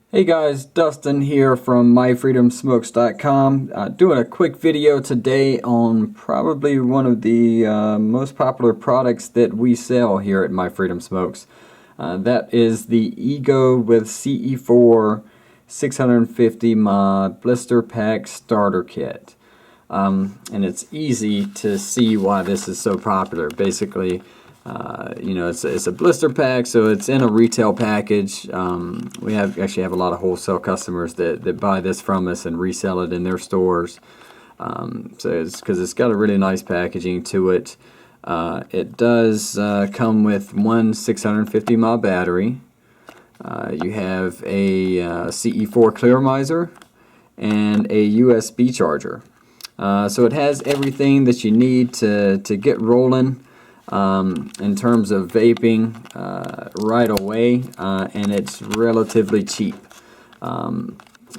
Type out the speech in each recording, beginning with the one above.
Hey guys, Dustin here from myfreedomsmokes.com. Doing a quick video today on probably one of the most popular products that we sell here at My Freedom Smokes. That is the eGo with CE4 650 mod blister pack starter kit. And it's easy to see why this is so popular. Basically, it's a blister pack, so it's in a retail package. We actually have a lot of wholesale customers that buy this from us and resell it in their stores. So it's because it's got a really nice packaging to it. It does come with one 650 mAh battery. You have a CE4 clearomizer and a USB charger. So it has everything that you need to get rolling in terms of vaping right away, and it's relatively cheap.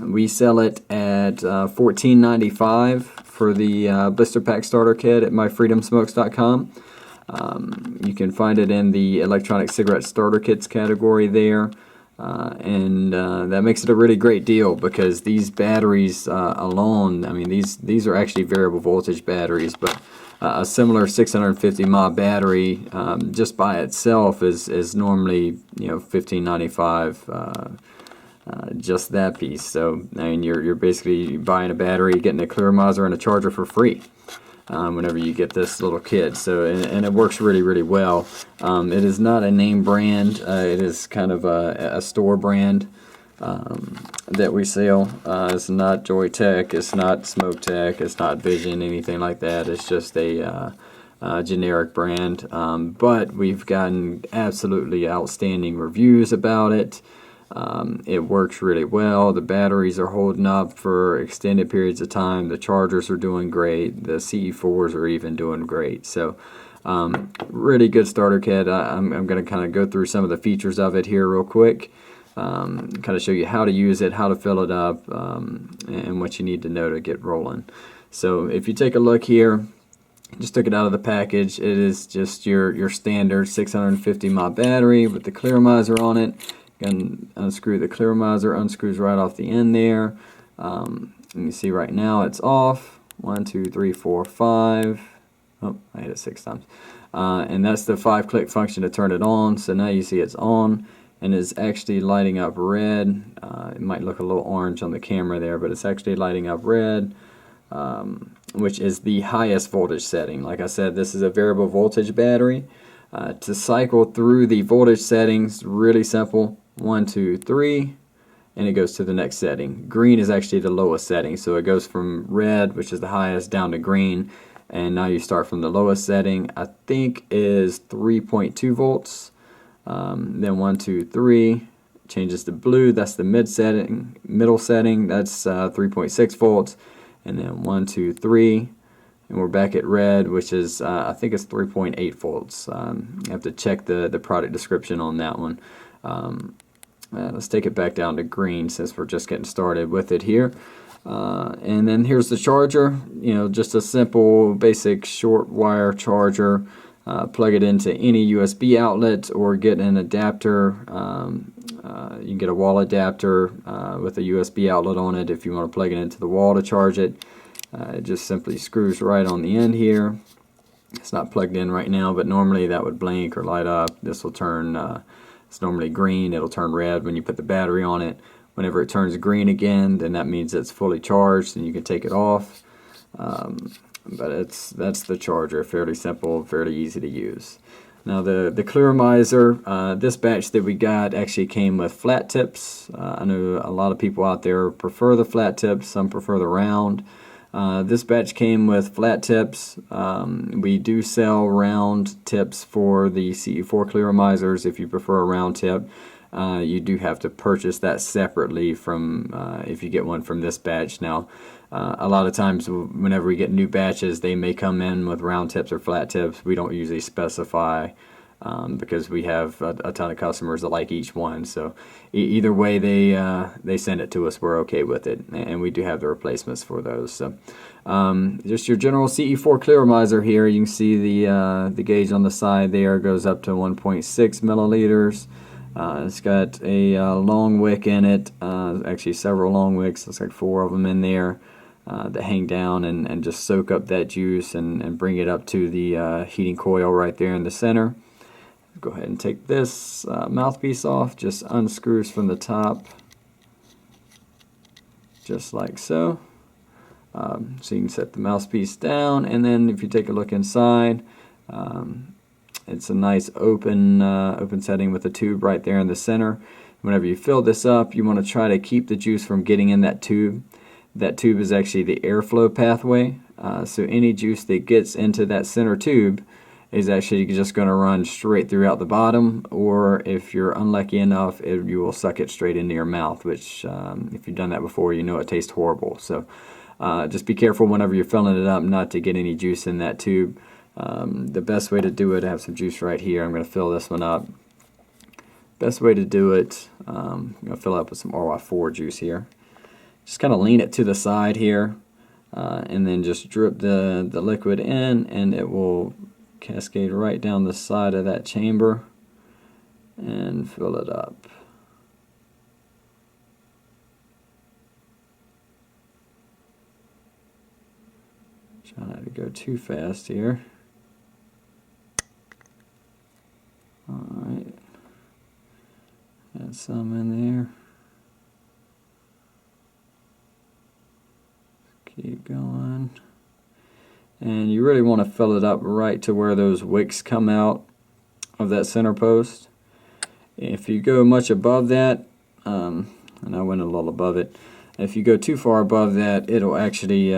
We sell it at $14.95 for the blister pack starter kit at myfreedomsmokes.com. You can find it in the electronic cigarette starter kits category there. And that makes it a really great deal because these batteries alone, I mean these are actually variable voltage batteries, but a similar 650 mAh battery just by itself is normally $15.95 just that piece. So I mean you're basically buying a battery, getting a clearomizer and a charger for free. Whenever you get this little kit. So and it works really well. It is not a name brand. It is kind of a store brand that we sell. It's not Joytech, it's not Smoke Tech, it's not Vision, anything like that. It's just a generic brand, but we've gotten absolutely outstanding reviews about it. It works really well. The batteries are holding up for extended periods of time. The chargers are doing great. The CE4s are even doing great. So really good starter kit. I'm going to kind of go through some of the features of it here real quick. Kind of show you how to use it, how to fill it up, and what you need to know to get rolling. So if you take a look here, just took it out of the package. It is just your standard 650 mAh battery with the clearomizer on it. You can unscrew the clearomizer, unscrews right off the end there. You see right now it's off. 1, 2, 3, 4, 5. Oh, I hit it 6 times. And that's the 5-click function to turn it on. So now you see it's on and it's actually lighting up red. It might look a little orange on the camera there, but it's actually lighting up red, which is the highest voltage setting. Like I said, this is a variable voltage battery. To cycle through the voltage settings, really simple. 1, 2, 3, and it goes to the next setting. Green is actually the lowest setting, so it goes from red, which is the highest, down to green, and now you start from the lowest setting. I think is 3.2 volts. Then 1, 2, 3 changes to blue. That's the middle setting. That's 3.6 volts, and then 1, 2, 3. And we're back at red, which is, I think it's 3.8 volts. You have to check the product description on that one. Let's take it back down to green since we're just getting started with it here. And then here's the charger. Just a simple, basic short wire charger. Plug it into any USB outlet or get an adapter. You can get a wall adapter with a USB outlet on it if you want to plug it into the wall to charge it. It just simply screws right on the end here. It's not plugged in right now, but normally that would blink or light up. This will turn, it's normally green, it'll turn red when you put the battery on it. Whenever it turns green again, then that means it's fully charged and you can take it off. But that's the charger, fairly simple, fairly easy to use. Now the clearomizer, this batch that we got actually came with flat tips. I know a lot of people out there prefer the flat tips, some prefer the round. This batch came with flat tips. We do sell round tips for the CE4 clearomizers. If you prefer a round tip, you do have to purchase that separately from if you get one from this batch. Now, a lot of times whenever we get new batches, they may come in with round tips or flat tips. We don't usually specify because we have a ton of customers that like each one. So either way they send it to us, we're okay with it, and we do have the replacements for those. So just your general CE4 clearomizer here. You can see the gauge on the side there goes up to 1.6 milliliters. It's got a long wick in it, actually several long wicks, looks like 4 of them in there, that hang down and just soak up that juice and bring it up to the heating coil right there in the center. Go ahead and take this mouthpiece off, just unscrews from the top, just like so. So you can set the mouthpiece down, and then if you take a look inside, it's a nice open setting with a tube right there in the center. Whenever you fill this up, you want to try to keep the juice from getting in that tube. That tube is actually the airflow pathway, so any juice that gets into that center tube is actually just going to run straight throughout the bottom, or if you're unlucky enough, you will suck it straight into your mouth, which if you've done that before, you know it tastes horrible. So just be careful whenever you're filling it up not to get any juice in that tube. The best way to do it, I have some juice right here. I'm going to fill this one up. Best way to do it, I'm going to fill it up with some RY4 juice here. Just kind of lean it to the side here, and then just drip the liquid in, and it will cascade right down the side of that chamber and fill it up. Try not to go too fast here. Alright, add some in there. Keep going. And you really want to fill it up right to where those wicks come out of that center post. If you go much above that, and I went a little above it, if you go too far above that, it'll actually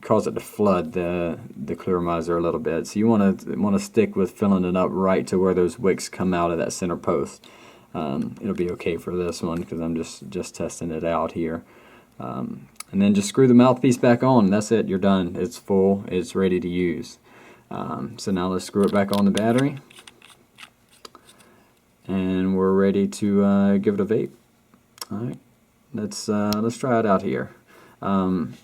cause it to flood the clearomizer a little bit. So you want to stick with filling it up right to where those wicks come out of that center post. It'll be okay for this one because I'm just testing it out here. And then just screw the mouthpiece back on. That's it. You're done. It's full. It's ready to use. So now let's screw it back on the battery, and we're ready to give it a vape. All right. Let's try it out here. I don't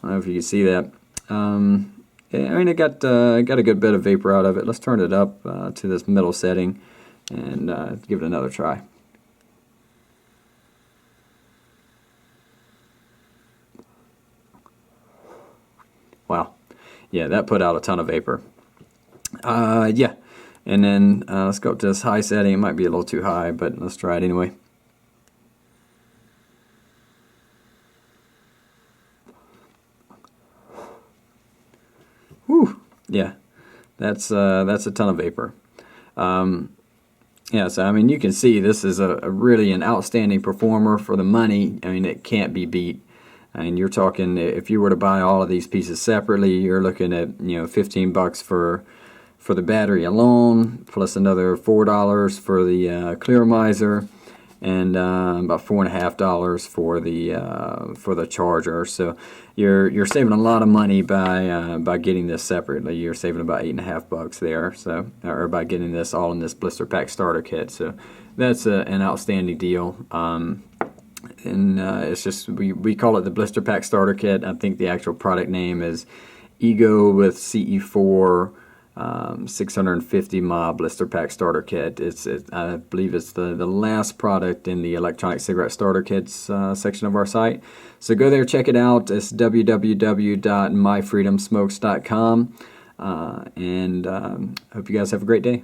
know if you can see that. Yeah, I mean, it got a good bit of vapor out of it. Let's turn it up to this middle setting and give it another try. Wow. Yeah, that put out a ton of vapor. Yeah. And then let's go up to this high setting. It might be a little too high, but let's try it anyway. Whew. Yeah, that's a ton of vapor. Yeah, so I mean, you can see this is a really an outstanding performer for the money. I mean, it can't be beat. I mean, you're talking, if you were to buy all of these pieces separately, you're looking at, you know, $15 for the battery alone, plus another $4 for the clearomizer, and about $4.50 for the charger. So you're saving a lot of money by getting this separately. You're saving about $8.50 there. So, or by getting this all in this blister pack starter kit. So that's an outstanding deal. And it's just we call it the blister pack starter kit. I think the actual product name is eGo with CE4. 650 mAh blister pack starter kit. I believe it's the last product in the electronic cigarette starter kits section of our site. So go there, check it out. It's www.myfreedomsmokes.com, and hope you guys have a great day.